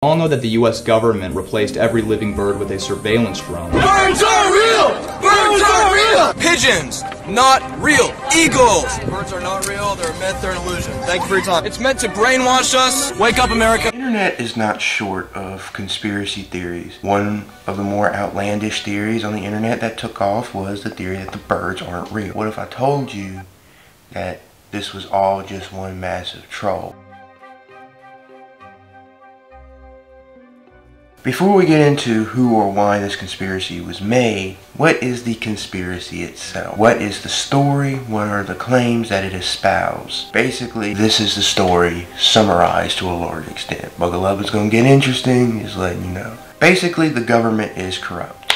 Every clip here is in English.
All know that the US government replaced every living bird with a surveillance drone. Birds are real! Birds are real! Pigeons, not real. Eagles! Birds are not real, they're a myth, they're an illusion. Thank you for your time. It's meant to brainwash us. Wake up, America. The internet is not short of conspiracy theories. One of the more outlandish theories on the internet that took off was the theory that the birds aren't real. What if I told you that this was all just one massive troll? Before we get into who or why this conspiracy was made, what is the conspiracy itself? What is the story? What are the claims that it espouses? Basically, this is the story summarized to a large extent. Buckle up, it's going to get interesting, just letting you know. Basically, the government is corrupt.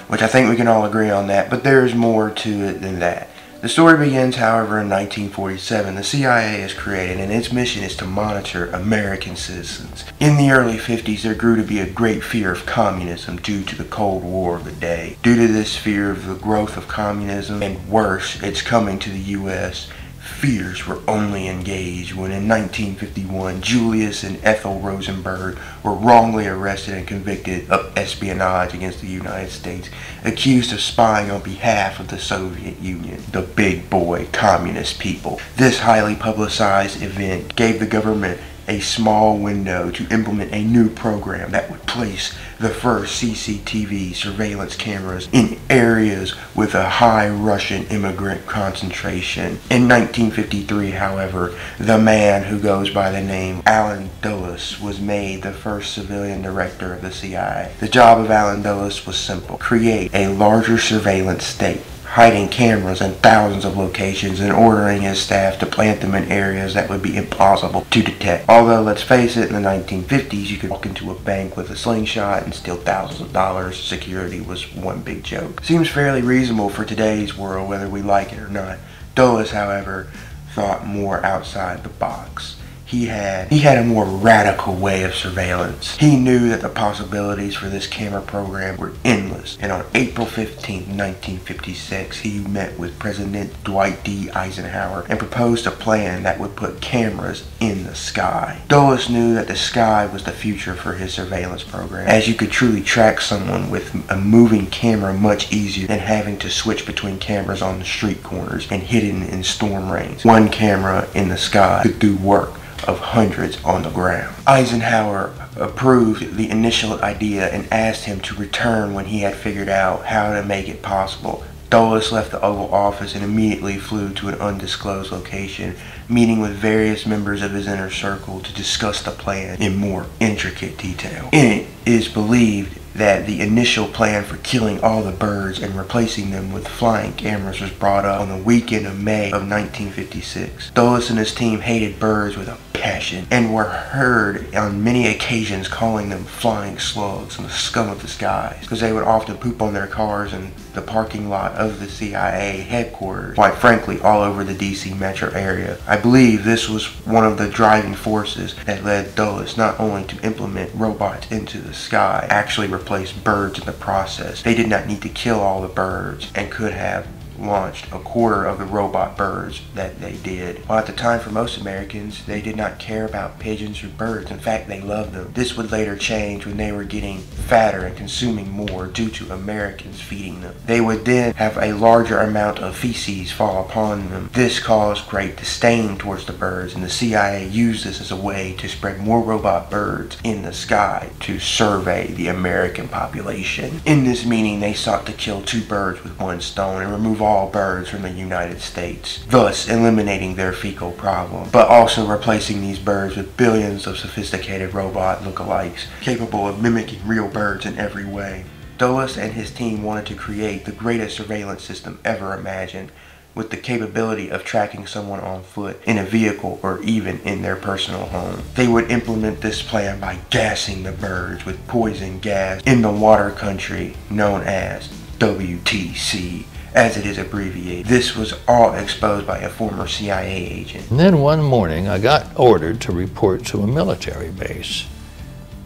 Which I think we can all agree on that, but there is more to it than that. The story begins, however, in 1947. The CIA is created, and its mission is to monitor American citizens. In the early 50s, there grew to be a great fear of communism due to the Cold War of the day. Due to this fear of the growth of communism, and worse, its coming to the U.S., fears were only engaged when in 1951 Julius and Ethel Rosenberg were wrongly arrested and convicted of espionage against the United States, accused of spying on behalf of the Soviet Union, the big boy communist people. This highly publicized event gave the government a small window to implement a new program that would place the first CCTV surveillance cameras in areas with a high Russian immigrant concentration. In 1953, however, the man who goes by the name Allen Dulles was made the first civilian director of the CIA. The job of Allen Dulles was simple: create a larger surveillance state, hiding cameras in thousands of locations and ordering his staff to plant them in areas that would be impossible to detect. Although, let's face it, in the 1950s you could walk into a bank with a slingshot and steal thousands of dollars. Security was one big joke. Seems fairly reasonable for today's world, whether we like it or not. Dulles, however, thought more outside the box. He had a more radical way of surveillance. He knew that the possibilities for this camera program were endless, and on April 15, 1956, he met with President Dwight D. Eisenhower and proposed a plan that would put cameras in the sky. Dulles knew that the sky was the future for his surveillance program, as you could truly track someone with a moving camera much easier than having to switch between cameras on the street corners and hidden in storm rains. One camera in the sky could do work of hundreds on the ground. Eisenhower approved the initial idea and asked him to return when he had figured out how to make it possible. Dulles left the Oval Office and immediately flew to an undisclosed location, meeting with various members of his inner circle to discuss the plan in more intricate detail. It is believed that the initial plan for killing all the birds and replacing them with flying cameras was brought up on the weekend of May of 1956. Dulles and his team hated birds with a passion and were heard on many occasions calling them flying slugs and the scum of the skies, because they would often poop on their cars in the parking lot of the CIA headquarters, quite frankly all over the DC metro area. I believe this was one of the driving forces that led Dulles not only to implement robots into the sky, actually replace birds in the process. They did not need to kill all the birds and could have launched a quarter of the robot birds that they did. While at the time, for most Americans, they did not care about pigeons or birds. In fact, they loved them. This would later change when they were getting fatter and consuming more due to Americans feeding them. They would then have a larger amount of feces fall upon them. This caused great disdain towards the birds, and the CIA used this as a way to spread more robot birds in the sky to survey the American population. In this meaning, they sought to kill two birds with one stone and remove all birds from the United States, thus eliminating their fecal problem, but also replacing these birds with billions of sophisticated robot lookalikes capable of mimicking real birds in every way. Dulles and his team wanted to create the greatest surveillance system ever imagined, with the capability of tracking someone on foot, in a vehicle, or even in their personal home. They would implement this plan by gassing the birds with poison gas in the water country known as WTC, as it is abbreviated. This was all exposed by a former CIA agent. And then one morning I got ordered to report to a military base,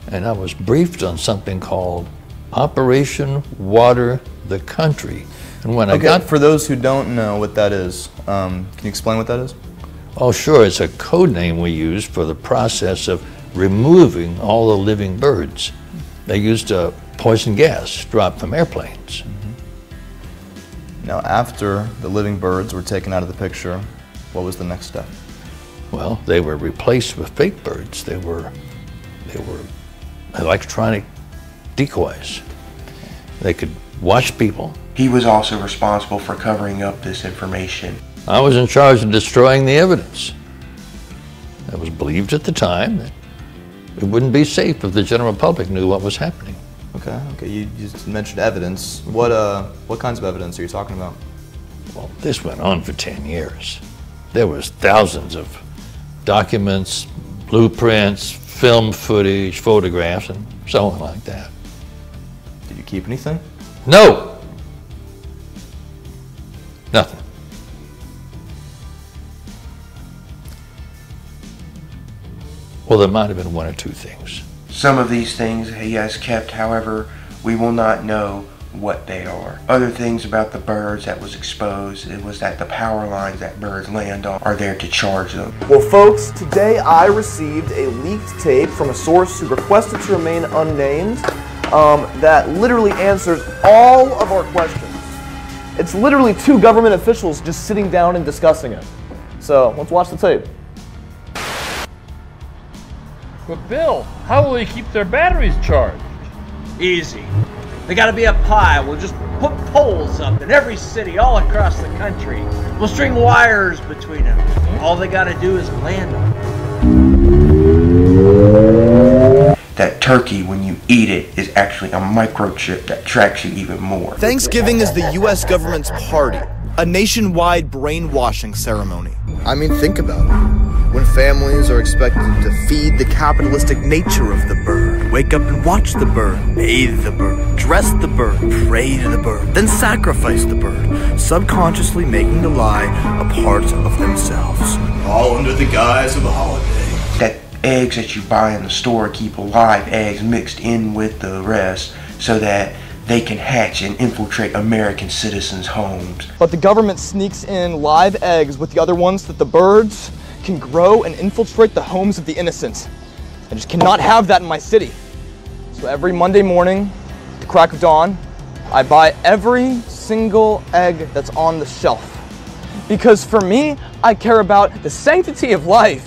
and I was briefed on something called Operation Water the Country. And when I got... For those who don't know what that is, can you explain what that is? Oh, sure, it's a code name we use for the process of removing all the living birds. They used poison gas dropped from airplanes. Now, after the living birds were taken out of the picture, what was the next step? Well, they were replaced with fake birds. They were electronic decoys. They could watch people. He was also responsible for covering up this information. I was in charge of destroying the evidence. It was believed at the time that it wouldn't be safe if the general public knew what was happening. Okay. You just mentioned evidence. What kinds of evidence are you talking about? Well, this went on for 10 years. There was thousands of documents, blueprints, film footage, photographs, and so on like that. Did you keep anything? No! Nothing. Well, there might have been one or two things. Some of these things he has kept, however, we will not know what they are. Other things about the birds that was exposed, it was that the power lines that birds land on are there to charge them. Well, folks, today I received a leaked tape from a source who requested to remain unnamed that literally answers all of our questions. It's literally two government officials just sitting down and discussing it. So let's watch the tape. But Bill, how will they keep their batteries charged? Easy. They gotta be up high. We'll just put poles up in every city all across the country. We'll string wires between them. All they gotta do is land them. That turkey, when you eat it, is actually a microchip that tracks you even more. Thanksgiving is the U.S. government's party, a nationwide brainwashing ceremony. I mean, think about it. When families are expected to feed the capitalistic nature of the bird, wake up and watch the bird, bathe the bird, dress the bird, pray to the bird, then sacrifice the bird, subconsciously making the lie a part of themselves. All under the guise of a holiday. That eggs that you buy in the store keep live eggs mixed in with the rest so that they can hatch and infiltrate American citizens' homes. But the government sneaks in live eggs with the other ones that the birds can grow and infiltrate the homes of the innocent. I just cannot have that in my city. So every Monday morning, at the crack of dawn, I buy every single egg that's on the shelf. Because for me, I care about the sanctity of life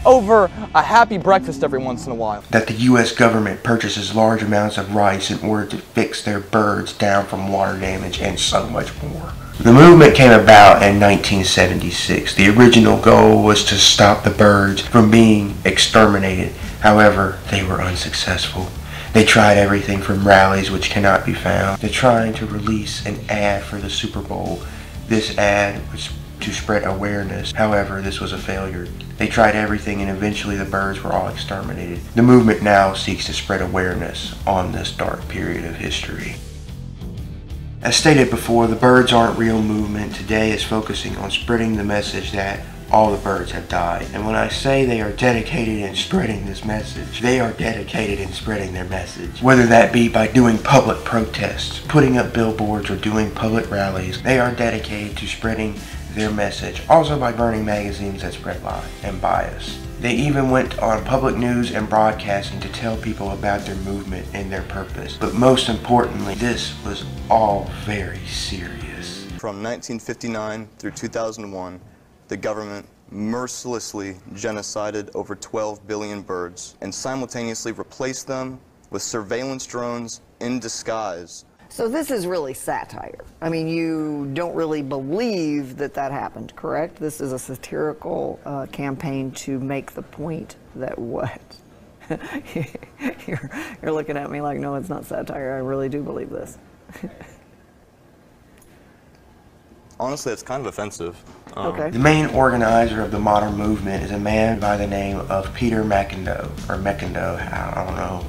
over a happy breakfast every once in a while. That the U.S. government purchases large amounts of rice in order to fix their birds down from water damage and so much more. The movement came about in 1976. The original goal was to stop the birds from being exterminated. However, they were unsuccessful. They tried everything from rallies, which cannot be found, to trying to release an ad for the Super Bowl. This ad was to spread awareness. However, this was a failure. They tried everything and eventually the birds were all exterminated. The movement now seeks to spread awareness on this dark period of history. As stated before, the Birds Aren't Real movement today is focusing on spreading the message that all the birds have died. And when I say they are dedicated in spreading this message, they are dedicated in spreading their message. Whether that be by doing public protests, putting up billboards, or doing public rallies, they are dedicated to spreading their message. Also by burning magazines that spread lies and bias. They even went on public news and broadcasting to tell people about their movement and their purpose. But most importantly, this was all very serious. From 1959 through 2001, the government mercilessly genocided over 12 billion birds and simultaneously replaced them with surveillance drones in disguise. So this is really satire. I mean, you don't really believe that that happened, correct? This is a satirical campaign to make the point that what? You're looking at me like, no, it's not satire. I really do believe this. Honestly, it's kind of offensive. Okay. The main organizer of the modern movement is a man by the name of Peter McIndoe, or McIndoe, I don't know.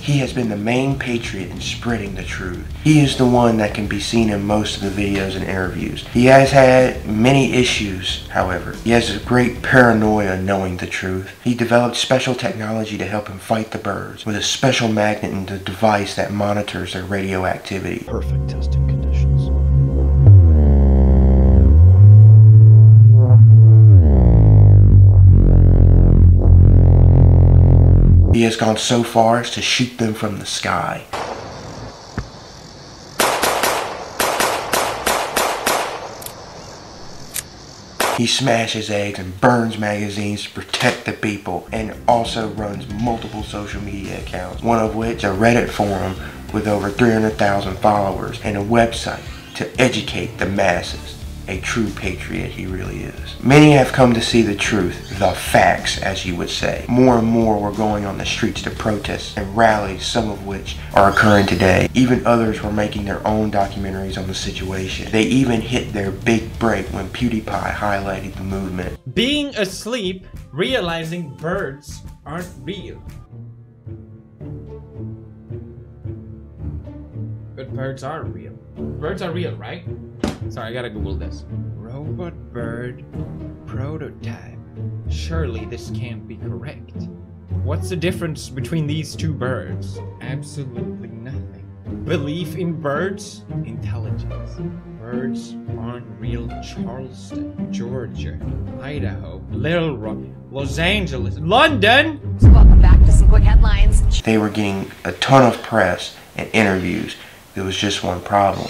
He has been the main patriot in spreading the truth. He is the one that can be seen in most of the videos and interviews. He has had many issues, however. He has a great paranoia knowing the truth. He developed special technology to help him fight the birds with a special magnet and a device that monitors their radioactivity. Perfect testing conditions. He has gone so far as to shoot them from the sky. He smashes eggs and burns magazines to protect the people, and also runs multiple social media accounts, one of which a Reddit forum with over 300,000 followers and a website to educate the masses. A true patriot he really is. Many have come to see the truth, the facts as you would say. More and more were going on the streets to protest and rallies, some of which are occurring today. Even others were making their own documentaries on the situation. They even hit their big break when PewDiePie highlighted the movement. Being asleep, realizing birds aren't real. But birds are real. Birds are real, right? Sorry, I gotta Google this. Robot bird prototype. Surely this can't be correct. What's the difference between these two birds? Absolutely nothing. Belief in birds? Intelligence. Birds aren't real. Charleston, Georgia, Idaho, Little Rock, Los Angeles, London! So welcome back to some quick headlines. They were getting a ton of press and interviews. There was just one problem.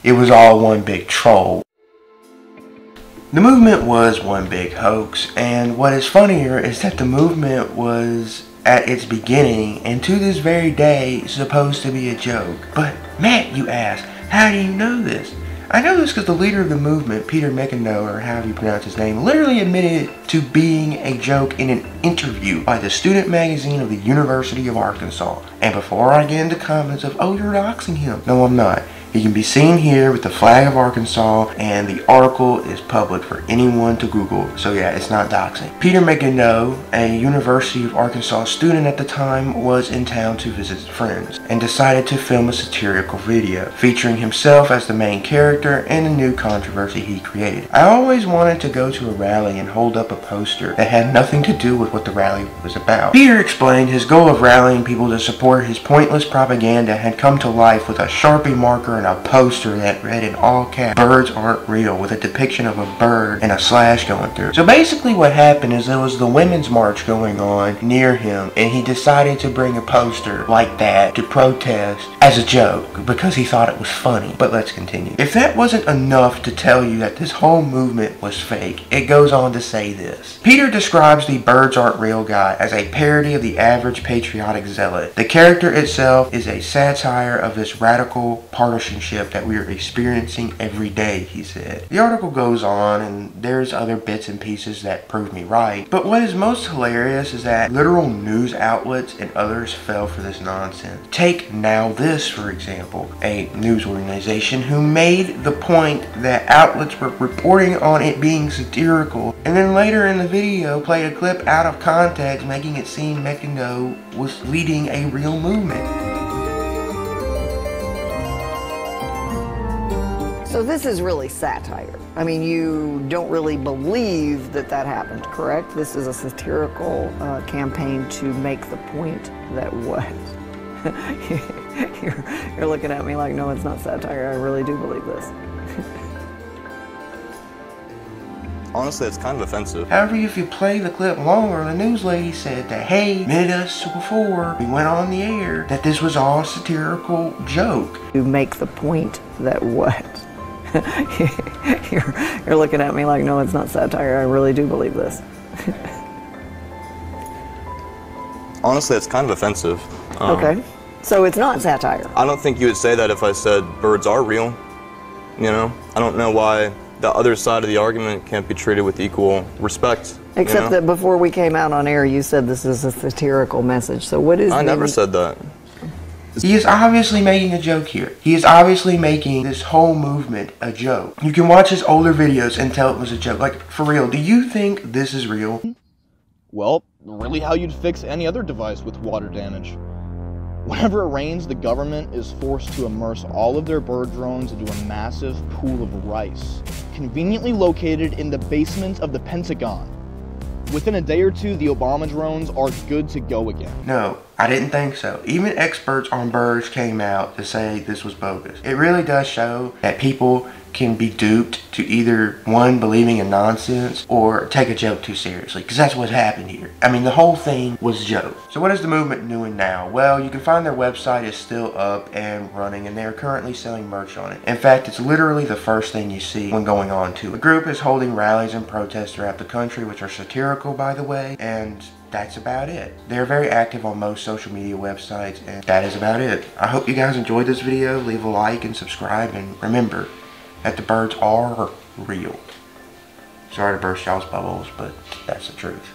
It was all one big troll. The movement was one big hoax, and what is funnier is that the movement was at its beginning and to this very day supposed to be a joke. But Matt, you ask, how do you know this? I know this because the leader of the movement, Peter McIndoe, or however you pronounce his name, literally admitted to being a joke in an interview by the student magazine of the University of Arkansas. And before I get into comments of, oh, you're doxing him. No, I'm not. He can be seen here with the flag of Arkansas, and the article is public for anyone to Google. So yeah, it's not doxing. Peter McIndoe, a University of Arkansas student at the time, was in town to visit friends and decided to film a satirical video featuring himself as the main character and a new controversy he created. I always wanted to go to a rally and hold up a poster that had nothing to do with what the rally was about. Peter explained his goal of rallying people to support his pointless propaganda had come to life with a Sharpie marker and a poster that read in all caps, "Birds aren't real," with a depiction of a bird and a slash going through. So basically what happened is there was the Women's March going on near him, and he decided to bring a poster like that to protest as a joke because he thought it was funny. But let's continue. If that wasn't enough to tell you that this whole movement was fake, it goes on to say this. Peter describes the Birds Aren't Real guy as a parody of the average patriotic zealot. The character itself is a satire of this radical partisanship that we are experiencing every day, he said. The article goes on, and there's other bits and pieces that prove me right, but what is most hilarious is that literal news outlets and others fell for this nonsense. Take Now This, for example, a news organization who made the point that outlets were reporting on it being satirical, and then later in the video played a clip out of context, making it seem McIndoe was leading a real movement. So this is really satire. I mean, you don't really believe that that happened, correct? This is a satirical campaign to make the point that what? You're looking at me like, no, it's not satire. I really do believe this. Honestly, it's kind of offensive. However, if you play the clip longer, the news lady said that, hey, minutes before we went on the air, that this was all a satirical joke. You make the point that what? You're looking at me like, no, it's not satire. I really do believe this. Honestly, it's kind of offensive. Okay. So it's not satire. I don't think you would say that if I said birds are real. You know? I don't know why the other side of the argument can't be treated with equal respect. Except that before we came out on air, you said this is a satirical message. So what is I never said that. He is obviously making a joke here. He is obviously making this whole movement a joke. You can watch his older videos and tell it was a joke. Like, for real, do you think this is real? Well, really how you'd fix any other device with water damage. Whenever it rains, the government is forced to immerse all of their bird drones into a massive pool of rice, conveniently located in the basement of the Pentagon. Within a day or two, the Obama drones are good to go again. No, I didn't think so. Even experts on birds came out to say this was bogus. It really does show that people can be duped to either, one, believing in nonsense or take a joke too seriously, because that's what happened here. I mean, the whole thing was a joke. So what is the movement doing now? Well, you can find their website is still up and running, and they're currently selling merch on it. In fact, it's literally the first thing you see when going on to it. The group is holding rallies and protests throughout the country, which are satirical, by the way, and that's about it. They're very active on most social media websites, and that is about it. I hope you guys enjoyed this video. Leave a like and subscribe, and remember that the birds are real. Sorry to burst y'all's bubbles, but that's the truth.